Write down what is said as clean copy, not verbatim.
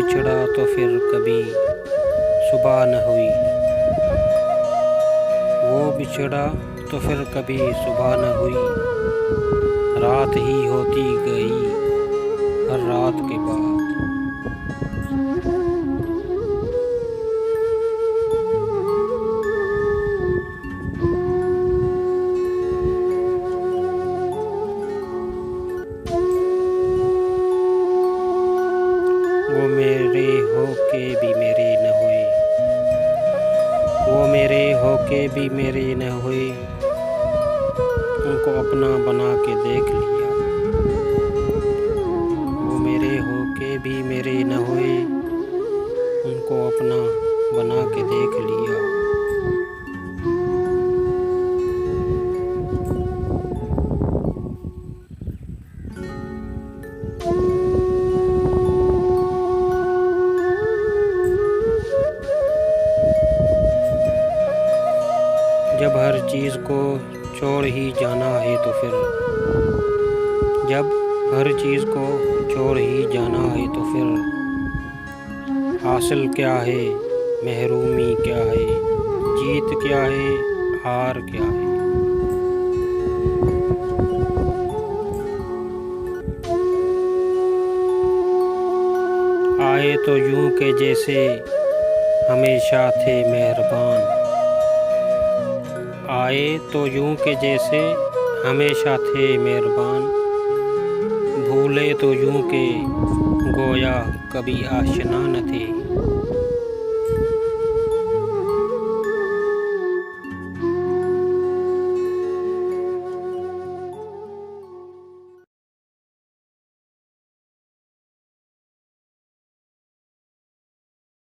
बिछड़ा तो फिर कभी सुबह न हुई। वो बिछड़ा तो फिर कभी सुबह न हुई। रात ही होती गई हर रात के बाद। वो मेरे होके भी मेरे न हुए। वो मेरे होके भी मेरे न हुए। उनको अपना बना के देख लिया। वो मेरे होके भी मेरे न हुए। उनको अपना बना के देख लिया। जब हर चीज़ को छोड़ ही जाना है तो फिर जब हर चीज़ को छोड़ ही जाना है तो फिर हासिल क्या है, महरूमी क्या है, जीत क्या है, हार क्या है। आए तो यूं के जैसे हमेशा थे मेहरबान। आए तो यूं के जैसे हमेशा थे मेहरबान। भूले तो यूं के गोया कभी आशना न थे।